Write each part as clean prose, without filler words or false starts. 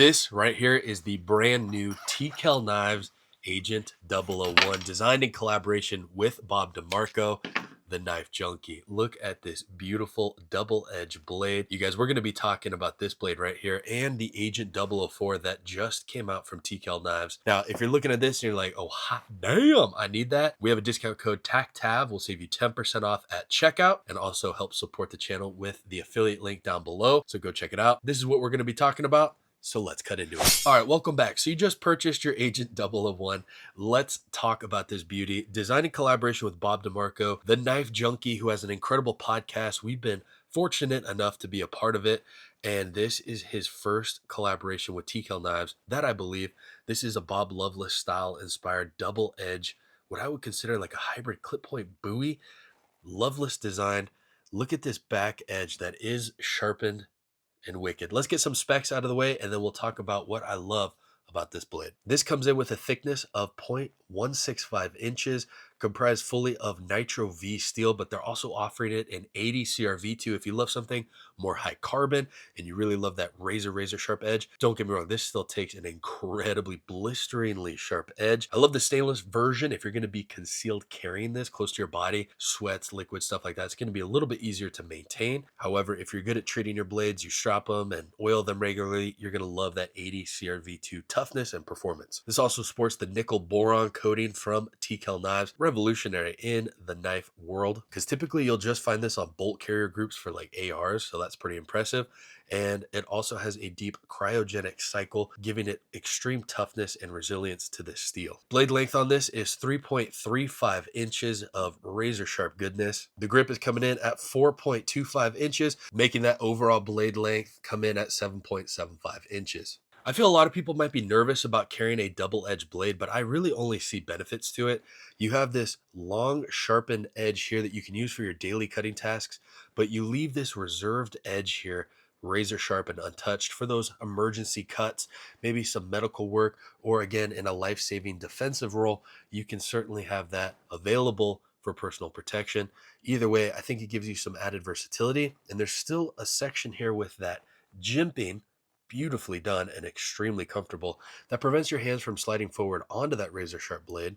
This right here is the brand new T.Kell Knives Agent 001, designed in collaboration with Bob DeMarco, the knife junkie. Look at this beautiful double-edged blade. You guys, we're going to be talking about this blade right here and the Agent 004 that just came out from T.Kell Knives. Now, if you're looking at this and you're like, oh, hot damn, I need that, we have a discount code TACTAV. We'll save you 10% off at checkout and also help support the channel with the affiliate link down below. So go check it out. This is what we're going to be talking about. So let's cut into it. All right, welcome back. So you just purchased your Agent 001. Let's talk about this beauty. Designed in collaboration with Bob DeMarco, the knife junkie, who has an incredible podcast. We've been fortunate enough to be a part of it. And this is his first collaboration with T.Kell Knives that I believe. This is a Bob Loveless style inspired double edge, what I would consider like a hybrid clip point buoy. Loveless design. Look at this back edge that is sharpened and wicked. Let's get some specs out of the way and then we'll talk about what I love about this blade. This comes in with a thickness of 0.165 inches, comprised fully of Nitro V steel, but they're also offering it in 80 CRV2. If you love something more high carbon and you really love that razor sharp edge, don't get me wrong, this still takes an incredibly blisteringly sharp edge. I love the stainless version. If you're going to be concealed carrying this close to your body, sweats, liquid, stuff like that, it's going to be a little bit easier to maintain. However, if you're good at treating your blades, you strap them and oil them regularly, you're going to love that 80 CRV2 toughness and performance. This also sports the nickel boron coating from T.Kell Knives, revolutionary in the knife world, because typically you'll just find this on bolt carrier groups for like ARs, so that's pretty impressive. And it also has a deep cryogenic cycle, giving it extreme toughness and resilience to this steel. Blade length on this is 3.35 inches of razor sharp goodness. The grip is coming in at 4.25 inches, making that overall blade length come in at 7.75 inches. I feel a lot of people might be nervous about carrying a double-edged blade, but I really only see benefits to it. You have this long sharpened edge here that you can use for your daily cutting tasks, but you leave this reserved edge here razor sharp and untouched for those emergency cuts, maybe some medical work, or again, in a life-saving defensive role, you can certainly have that available for personal protection. Either way, I think it gives you some added versatility, and there's still a section here with that jimping, beautifully done and extremely comfortable, that prevents your hands from sliding forward onto that razor sharp blade.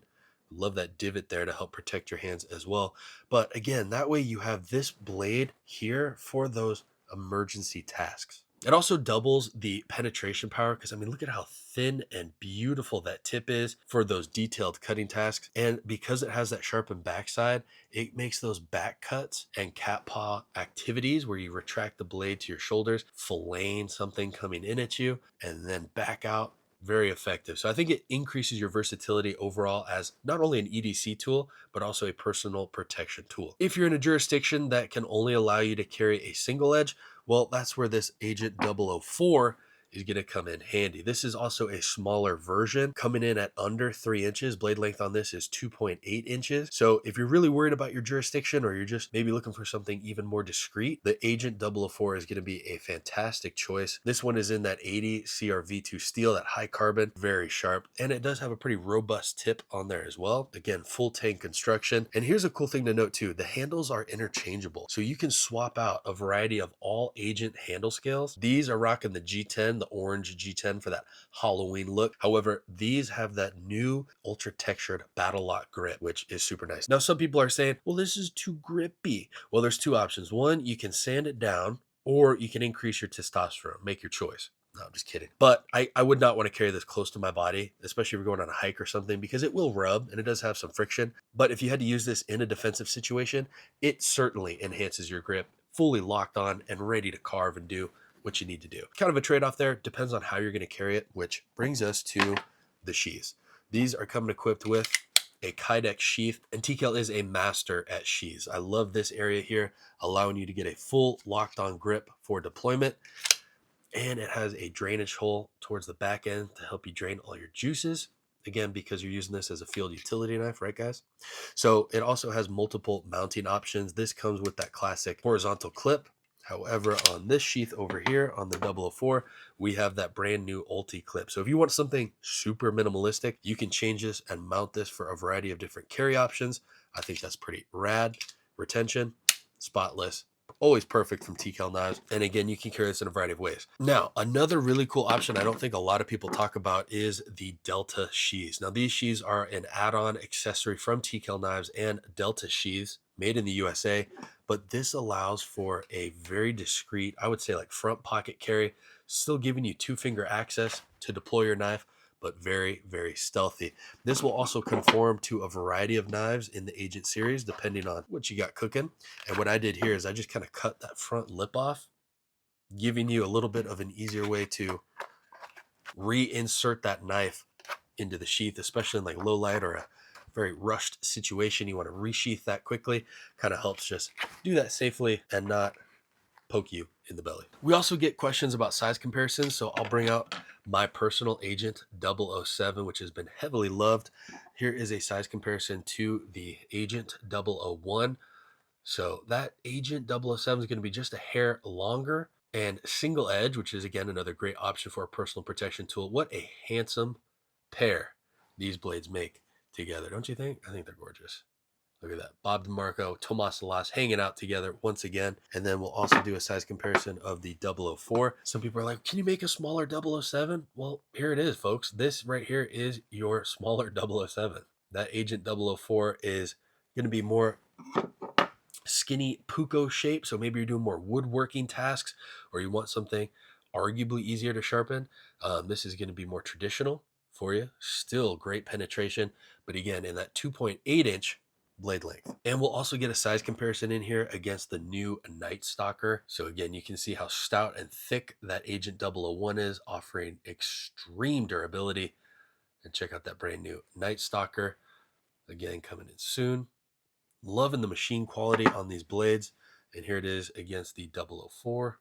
Love that divot there to help protect your hands as well. But again, that way you have this blade here for those emergency tasks. It also doubles the penetration power because, I mean, look at how thin and beautiful that tip is for those detailed cutting tasks. And because it has that sharpened backside, it makes those back cuts and cat paw activities where you retract the blade to your shoulders, filleting something coming in at you, and then back out, very effective. So I think it increases your versatility overall as not only an EDC tool, but also a personal protection tool. If you're in a jurisdiction that can only allow you to carry a single edge, well, that's where this Agent 004 is going to come in handy. This is also a smaller version, coming in at under 3 inches. Blade length on this is 2.8 inches. So if you're really worried about your jurisdiction, or you're just maybe looking for something even more discreet, the Agent 004 is going to be a fantastic choice. This one is in that 80 CRV2 steel, that high carbon, very sharp, and it does have a pretty robust tip on there as well. Again, full tank construction. And here's a cool thing to note too, the handles are interchangeable. So you can swap out a variety of all Agent handle scales. These are rocking the G10, the orange G10 for that Halloween look. However, these have that new ultra textured battle lock grip, which is super nice. Now, some people are saying, well, this is too grippy. Well, there's two options. One, you can sand it down, or you can increase your testosterone. Make your choice. No, I'm just kidding. But I would not want to carry this close to my body, especially if you're going on a hike or something, because it will rub and it does have some friction. But if you had to use this in a defensive situation, it certainly enhances your grip, fully locked on and ready to carve and do what you need to do. Kind of a trade-off there. Depends on how you're going to carry it, which brings us to the sheaths. These are coming equipped with a Kydex sheath, and T.Kell is a master at sheaths. I love this area here, allowing you to get a full locked-on grip for deployment. And it has a drainage hole towards the back end to help you drain all your juices. Again, because you're using this as a field utility knife, right guys? So it also has multiple mounting options. This comes with that classic horizontal clip. However, on this sheath over here on the 004, we have that brand new Ulti clip. So if you want something super minimalistic, you can change this and mount this for a variety of different carry options. I think that's pretty rad. Retention, spotless, Always perfect from T.Kell Knives. And again, you can carry this in a variety of ways. Now, another really cool option I don't think a lot of people talk about is the Delta sheaths. Now, these sheaths are an add-on accessory from T.Kell Knives and Delta sheaths made in the USA, but this allows for a very discreet, I would say like front pocket carry, still giving you two-finger access to deploy your knife, but very, very stealthy. This will also conform to a variety of knives in the Agent series, depending on what you got cooking. And what I did here is I just kind of cut that front lip off, giving you a little bit of an easier way to reinsert that knife into the sheath, especially in like low light or a very rushed situation. You want to resheath that quickly. Kind of helps just do that safely and not poke you in the belly. We also get questions about size comparisons, so I'll bring out my personal Agent 007, which has been heavily loved. Here is a size comparison to the Agent 001. So that Agent 007 is going to be just a hair longer and single edge, which is again another great option for a personal protection tool. What a handsome pair these blades make together, don't you think? I think they're gorgeous. Look at that. Bob DeMarco, Tomas Salas hanging out together once again. And then we'll also do a size comparison of the 004. Some people are like, can you make a smaller 007? Well, here it is, folks. This right here is your smaller 007. That Agent 004 is going to be more skinny puko shape. So maybe you're doing more woodworking tasks or you want something arguably easier to sharpen. This is going to be more traditional for you. Still great penetration, but again, in that 2.8 inch blade length. And we'll also get a size comparison in here against the new Night Stalker. So again, you can see how stout and thick that Agent 001 is, offering extreme durability. And check out that brand new Night Stalker. Again, coming in soon. Loving the machine quality on these blades. And here it is against the 004.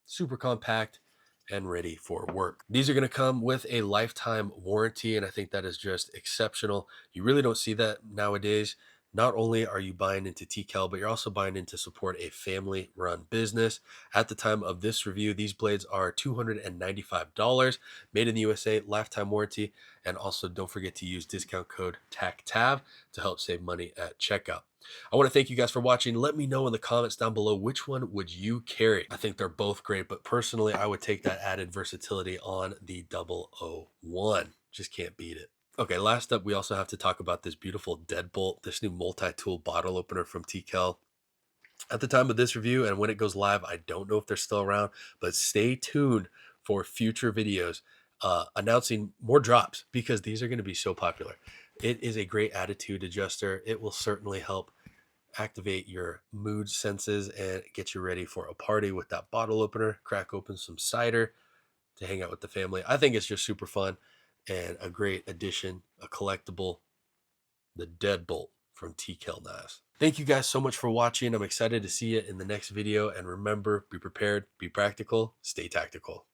Super compact and ready for work. These are going to come with a lifetime warranty, and I think that is just exceptional. You really don't see that nowadays. Not only are you buying into T.Kell, but you're also buying in to support a family-run business. At the time of this review, these blades are $295, made in the USA, lifetime warranty, and also don't forget to use discount code TACTAV to help save money at checkout. I want to thank you guys for watching. Let me know in the comments down below, which one would you carry? I think they're both great, but personally, I would take that added versatility on the 001. Just can't beat it. Okay, last up, we also have to talk about this beautiful deadbolt, this new multi-tool bottle opener from T.Kell. At the time of this review and when it goes live, I don't know if they're still around, but stay tuned for future videos announcing more drops because these are going to be so popular. It is a great attitude adjuster. It will certainly help activate your mood senses and get you ready for a party with that bottle opener. Crack open some cider to hang out with the family. I think it's just super fun and a great addition, a collectible, the Deadbolt from T.Kell Knives. Thank you guys so much for watching. I'm excited to see you in the next video. And remember, be prepared, be practical, stay tactical.